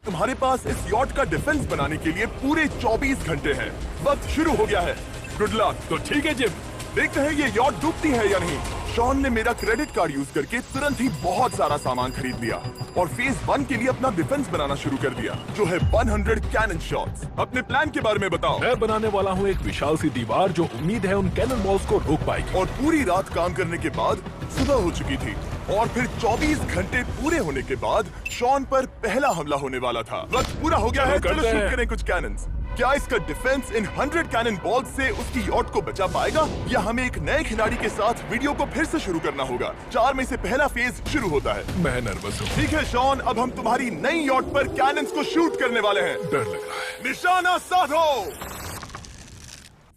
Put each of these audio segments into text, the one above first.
तुम्हारे पास इस यॉट का डिफेंस बनाने के लिए पूरे 24 घंटे हैं। वक्त शुरू हो गया है। Good luck. तो ठीक है जिम, देखते हैं ये यॉट डूबती है या नहीं। शॉन ने मेरा क्रेडिट कार्ड यूज करके तुरंत ही बहुत सारा सामान खरीद लिया और फेज 1 के लिए अपना डिफेंस बनाना शुरू कर दिया, जो है 100 कैनन शॉट्स। अपने प्लान के बारे में बताओ। मैं बनाने वाला हूँ एक विशाल सी दीवार जो उम्मीद है उन कैनन बॉल्स को रोक पाएगी। और पूरी रात काम करने के बाद सुबह हो चुकी थी और फिर 24 घंटे पूरे होने के बाद शॉन पर पहला हमला होने वाला था। वक्त पूरा हो गया है, चलो शूट करें कुछ कैनन्स। क्या इसका डिफेंस इन 100 कैनन बॉल्स से उसकी यॉट को बचा पाएगा या हमें एक नए खिलाड़ी के साथ वीडियो को फिर से शुरू करना होगा? 4 में से पहला फेज शुरू होता है। मैं नर्वस हूँ। ठीक है शॉन, अब हम तुम्हारी नई यॉट पर कैनन्स को शूट करने वाले हैं। डर लग रहा है। निशाना साधो।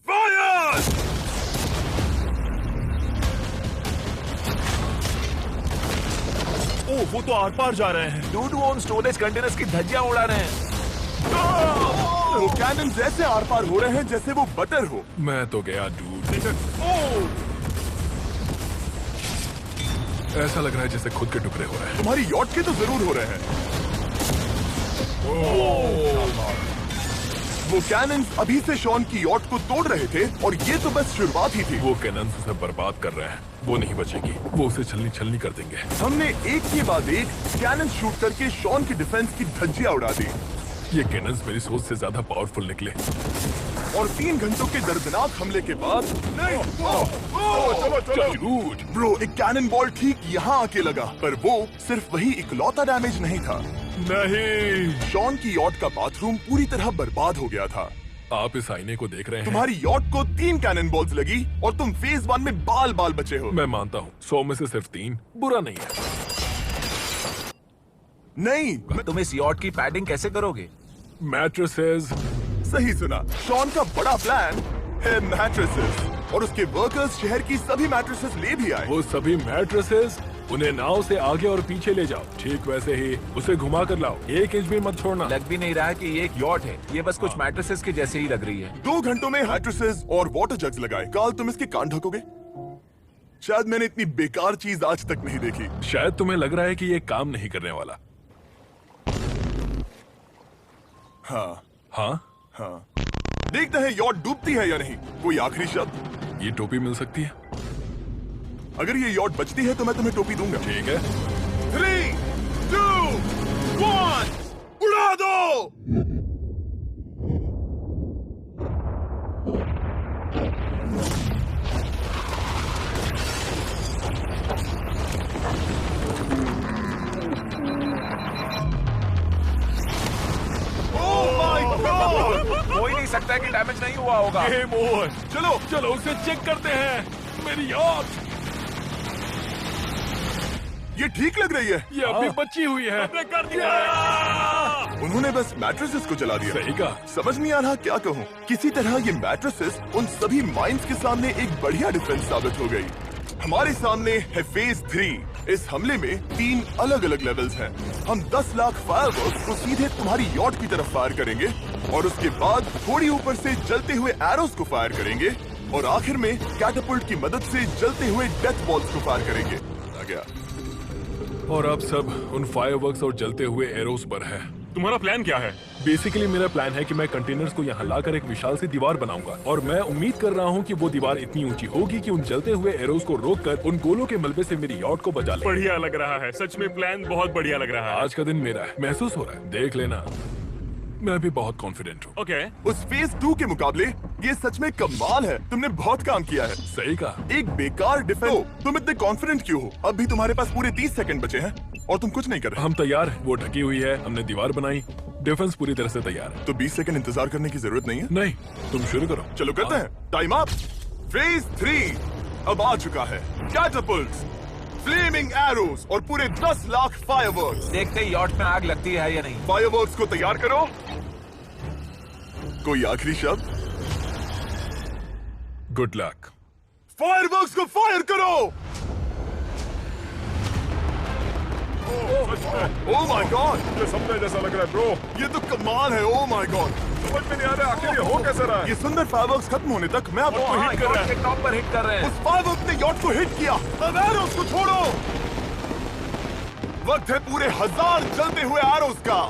फायर! ओह, वो तो आर पार जा रहे हैं। डूड वो उन स्टोरेज कंटेनर्स की धज्जियां उड़ा रहे हैं। वो कैनन्स ऐसे आर पार हो रहे हैं जैसे वो बटर हो। मैं तो गया डूड। ऐसा लग रहा है जैसे खुद के टुकड़े हो रहे हैं। तुम्हारी यॉट के तो जरूर हो रहे हैं। वो कैनन्स अभी से शॉन की यॉट को तोड़ रहे थे और ये तो बस शुरुआत ही थी। वो कैनन्स उसे बर्बाद कर रहे हैं। वो नहीं बचेगी। वो उसे छलनी छलनी कर देंगे। हमने एक के बाद एक कैनन शूट करके शॉन की डिफेंस की धज्जियां उड़ा दी। ये कैनन्स मेरी सोच से ज्यादा पावरफुल निकले। और 3 घंटों के दर्दनाक हमले के बाद डूड, ब्रो, एक कैनन बॉल ठीक यहाँ आके लगा, पर वो सिर्फ वही इकलौता डैमेज नहीं था। नहीं, शॉन की यॉट का बाथरूम पूरी तरह बर्बाद हो गया था। आप इस आईने को देख रहे हैं। तुम्हारी यॉट को 3 कैनन बॉल्स लगी और तुम फेज 1 में बाल बाल बचे हो। मैं मानता हूँ 100 में से सिर्फ 3 बुरा नहीं है। नहीं, तुम इस यॉट की पैडिंग कैसे करोगे? मैट्रेसेस। सही सुना। शॉन का बड़ा प्लान है मैट्रेसेस और उसके वर्कर्स शहर की सभी मैट्रेसेस ले भी आए। वो सभी मैट्रेसेस उन्हें नाव से आगे और पीछे ले जाओ। ठीक वैसे ही उसे घुमा कर लाओ। 1 इंच भी मत छोड़ना। लग भी नहीं रहा है कि ये एक यॉट है। ये बस कुछ मैट्रेसेस के जैसे ही लग रही है। 2 घंटों में मैट्रेसेस और वाटर जग्स लगाए। काल, तुम इसके कान ढकोगे? शायद मैंने इतनी बेकार चीज आज तक नहीं देखी। शायद तुम्हें लग रहा है कि ये काम नहीं करने वाला। हाँ हाँ, हाँ। देखते हैं यॉट डूबती है या नहीं। कोई आखिरी शब्द? ये टोपी मिल सकती है। अगर ये यॉट बचती है तो मैं तुम्हें टोपी दूंगा। ठीक है। 3, 2, 1, उड़ा दो। हो ही नहीं सकता है कि डैमेज नहीं हुआ होगा। Game over. चलो चलो उसे चेक करते हैं। मेरी यॉट ये ठीक लग रही है। ये अभी बची हुई है। हमने कर दिया। उन्होंने बस मैट्रेसेस को जला दिया। सही कहा। समझ नहीं आ रहा क्या कहूँ। किसी तरह ये मैट्रेसेस उन सभी माइंस के सामने एक बढ़िया डिफेंस साबित हो गई। हमारे सामने है फेज 3। इस हमले में 3 अलग अलग लेवल्स हैं। हम 10 लाख फायरवर्क्स को सीधे तुम्हारी यॉट की तरफ फायर करेंगे और उसके बाद थोड़ी ऊपर से जलते हुए एरोस को फायर करेंगे और आखिर में कैटापुल्ट की मदद से जलते हुए डेथ बॉल्स को फायर करेंगे। आ गया। और अब सब उन फायरवर्क्स और जलते हुए एरोस पर है। तुम्हारा प्लान क्या है? बेसिकली मेरा प्लान है कि मैं कंटेनर्स को यहाँ लाकर एक विशाल सी दीवार बनाऊंगा और मैं उम्मीद कर रहा हूँ कि वो दीवार इतनी ऊंची होगी कि उन जलते हुए एरोस को रोककर उन गोलों के मलबे से मेरी यॉट को बचा ले। बढ़िया लग रहा है। सच में प्लान बहुत बढ़िया लग रहा है। आज का दिन मेरा है। महसूस हो रहा है। देख लेना। मैं भी बहुत कॉन्फिडेंट हूँ। ओके। उस फेज 2 के मुकाबले ये सच में कमाल है। तुमने बहुत काम किया है। सही कहा। एक बेकार डिफेंस। तुम इतने कॉन्फिडेंट क्यों हो? अब भी तुम्हारे पास पूरे 30 सेकंड बचे हैं और तुम कुछ नहीं कर रहे। हम तैयार हैं। वो ढकी हुई है। हमने दीवार बनाई। डिफेंस पूरी तरह से तैयार है। तो 20 सेकंड इंतजार करने की जरूरत नहीं है। नहीं, तुम शुरू करो। चलो करते हैं। Time up. फेज 3 अब आ चुका है। कैटापुल्ट्स, फ्लेमिंग एरोस और पूरे 10 लाख फायरवर्क्स। देखते ही यॉट में आग लगती है या नहीं। फायरवर्क्स को तैयार करो। कोई आखिरी शब्द? Good luck. फायरवर्क्स को फायर करो। ओह माय गॉड, ये सपने जैसा लग रहा है ब्रो। ये तो कमाल है। ओह माय गॉड, समझ में नहीं आ रहा आखिर ये हो कैसे रहा है। ये सुंदर फायरवर्क्स खत्म होने तक मैं आपको हाँ, हिट कर रहा यॉट के टॉप पर हिट कर रहे हैं। उस फायरवर्क ने यॉट को हिट किया। अब एरोस को छोड़ो। वक्त है पूरे 1000 जलते हुए एरोस का।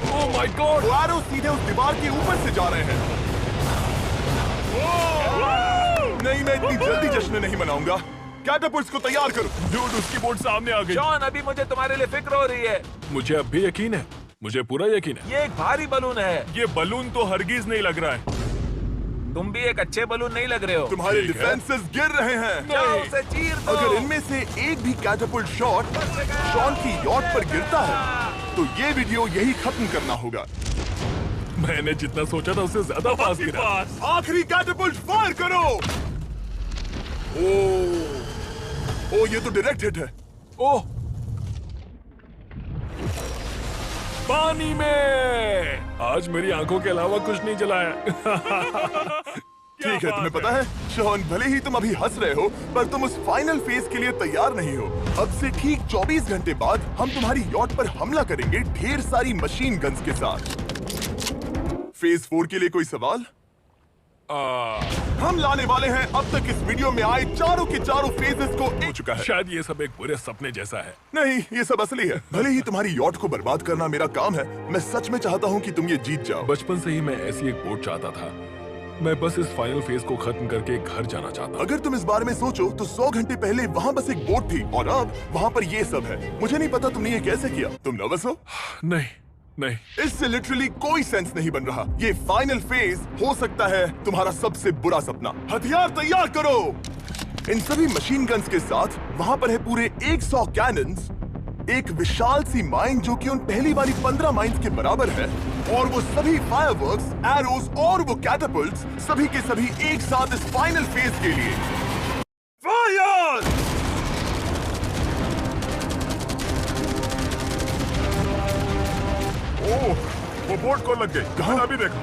Oh my God! वो एरो सीधे उस दीवार के ऊपर से जा रहे हैं। नहीं, मैं इतनी जल्दी जश्न नहीं मनाऊंगा। कैटापुल्ट्स को तैयार करो। Dude, उसकी बोट सामने आ गई। जॉन, अभी मुझे तुम्हारे लिए फिक्र हो रही है। मुझे अब भी यकीन है, मुझे पूरा यकीन है। ये एक भारी बलून है। ये बलून तो हरगिज नहीं लग रहा है। तुम भी एक अच्छे बलून नहीं लग रहे हो। तुम्हारे ठीक है। डिफेंसेस गिर रहे हैं। जाओ उसे चीर दो। अगर इनमें से एक भी कैटापुल्ट शॉट शॉन की यॉट पर गिरता है तो ये वीडियो यही खत्म करना होगा। मैंने जितना सोचा था उससे ज्यादा पास गिरा। आखिरी कैटापुल्ट फायर करो। ओ ये तो डायरेक्ट हिट है। ओह, पानी में! आज मेरी आंखों के अलावा कुछ नहीं जलाया। ठीक है, तुम्हें पता है शॉन, भले ही तुम अभी हंस रहे हो पर तुम उस फाइनल फेज के लिए तैयार नहीं हो। अब से ठीक 24 घंटे बाद हम तुम्हारी यॉट पर हमला करेंगे ढेर सारी मशीन गन्स के साथ। फेज 4 के लिए कोई सवाल? हम लाने वाले हैं अब तक इस वीडियो में आए चारों के चारों फेजेस को। हो चुका है। शायद ये सब एक बुरे सपने जैसा है। नहीं, ये सब असली है। भले ही तुम्हारी यॉट को बर्बाद करना मेरा काम है, मैं सच में चाहता हूँ कि तुम ये जीत जाओ। बचपन से ही मैं ऐसी एक बोट चाहता था। मैं बस इस फाइनल फेज को खत्म करके घर जाना चाहता। अगर तुम इस बारे में सोचो तो 100 घंटे पहले वहाँ बस एक बोट थी और अब वहाँ पर ये सब है। मुझे नहीं पता तुमने ये कैसे किया। तुम नर्वस हो? नहीं, नहीं। इससे लिटरली कोई सेंस नहीं बन रहा। ये फाइनल फेज हो सकता है तुम्हारा सबसे बुरा सपना। हथियार तैयार करो। इन सभी मशीन गन्स के साथ वहाँ पर है पूरे 100 कैनन्स, एक विशाल सी माइन जो कि उन पहली वाली 15 माइंस के बराबर है, और वो सभी फायरवर्क्स, एरोज और वो कैटापुल्ट्स सभी के सभी एक साथ इस फाइनल फेज के लिए। फायर! ओह, वो बोट को लग गई। कहाँ? अभी देखो।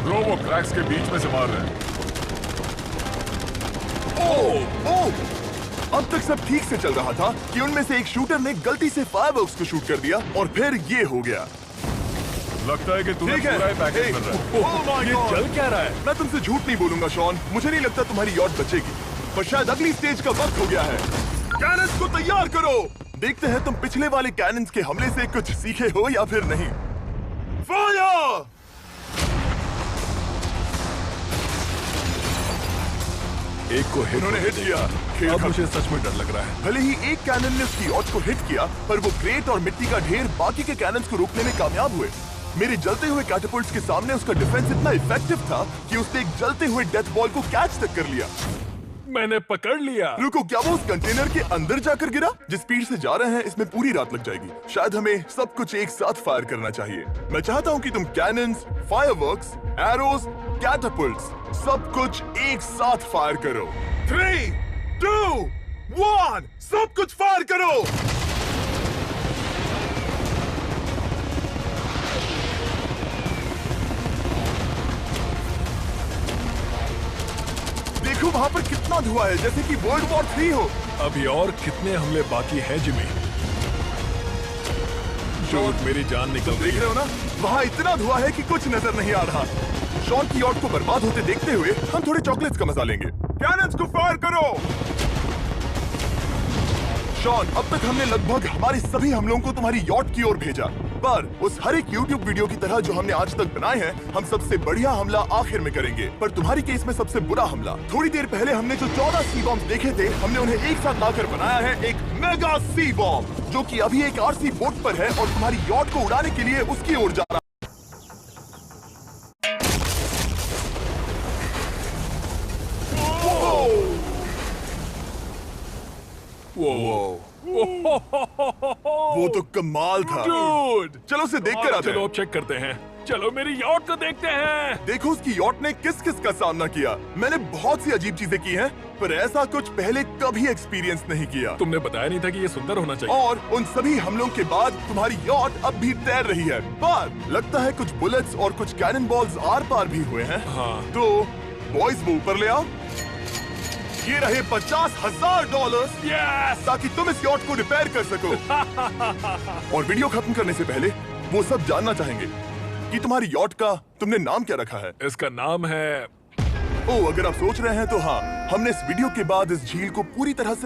ब्रो, वो क्रैक्स के बीच में से मार रहे हैं। ओह! अब तक सब ठीक से चल रहा था कि उनमें से एक शूटर ने गलती से फायरवर्क्स को शूट कर दिया और फिर ये हो गया। लगता है कि तुम्हें ठीक है। पूरा पैकेज मिल रहा है। Oh my ये God! चल क्या रहा है? मैं तुमसे झूठ नहीं बोलूंगा शॉन, मुझे नहीं लगता तुम्हारी यॉट बचेगी, पर शायद अगली स्टेज का वक्त हो गया है। कैनन्स को तैयार करो। देखते हैं तुम पिछले वाले कैनन्स के हमले से कुछ सीखे हो या फिर नहीं। फायर! एक को हिट उन्होंने हिट किया। खेल अब खत्म। मुझे सच में डर लग रहा है। भले ही एक कैनन ने उसकी यॉट को हिट किया, पर वो क्रेट और मिट्टी का ढेर बाकी के कैनन्स को रोकने में कामयाब हुए। मेरे जलते हुए कैटापुल्ट्स के सामने उसका डिफेंस इतना इफेक्टिव था कि उसने एक जलते हुए डेथ बॉल को कैच तक कर लिया। मैंने पकड़ लिया। रुको, क्या वो उस कंटेनर के अंदर जाकर गिरा? जिस स्पीड से जा रहे हैं इसमें पूरी रात लग जाएगी। शायद हमें सब कुछ एक साथ फायर करना चाहिए। मैं चाहता हूँ कि तुम कैनन्स, फायरवर्क्स, एरोज, कैटापुल्ट्स सब कुछ एक साथ फायर करो। 3, 2, 1, सब कुछ फायर करो। देखो वहाँ पर कितना धुआं है, जैसे कि वर्ल्ड वॉर 3 हो। अभी और कितने हमले बाकी हैं जिमी? शॉट, मेरी जान निकल रही देख रहे है। हो ना, वहाँ इतना धुआं है कि कुछ नजर नहीं आ रहा। शॉन की यॉट को बर्बाद होते देखते हुए हम थोड़े चॉकलेट्स का मजा लेंगे। कैनन्स को फायर करो। शॉन, अब तक हमने लगभग हमारे सभी हमलों को तुम्हारी यॉट की ओर भेजा, पर उस हर एक YouTube वीडियो की तरह जो हमने आज तक बनाए हैं, हम सबसे बढ़िया हमला आखिर में करेंगे। पर तुम्हारी केस में सबसे बुरा हमला, थोड़ी देर पहले हमने जो 14 सी बॉम्ब देखे थे, हमने उन्हें एक साथ लाकर बनाया है एक मेगा सी बॉम्ब, जो कि अभी एक RC बोट पर है और तुम्हारी यॉट को उड़ाने के लिए उसकी ओर जा रहा है। वो तो कमाल था। Dude! चलो उसे देखकर आते चलो हैं। अब चेक करते हैं। चलो मेरी यॉट को देखते हैं। देखो उसकी यॉट ने किस किस का सामना किया। मैंने बहुत सी अजीब चीजें की हैं, पर ऐसा कुछ पहले कभी एक्सपीरियंस नहीं किया। तुमने बताया नहीं था कि ये सुंदर होना चाहिए। और उन सभी हमलों के बाद तुम्हारी यॉट अब भी तैर रही है, पर लगता है कुछ बुलेट्स और कुछ कैनन बॉल्स आर पार भी हुए हैं। हाँ। तो बॉयज वो ऊपर ले आओ। ये रहे $50,000 यस! ताकि तुम इस यॉट को रिपेयर कर सको। और वीडियो खत्म करने से पहले वो सब जानना चाहेंगे कि तुम्हारी यॉट का तुमने नाम क्या रखा है। इसका नाम है अगर आप सोच रहे हैं तो हाँ, हमने इस वीडियो के बाद इस झील को पूरी तरह से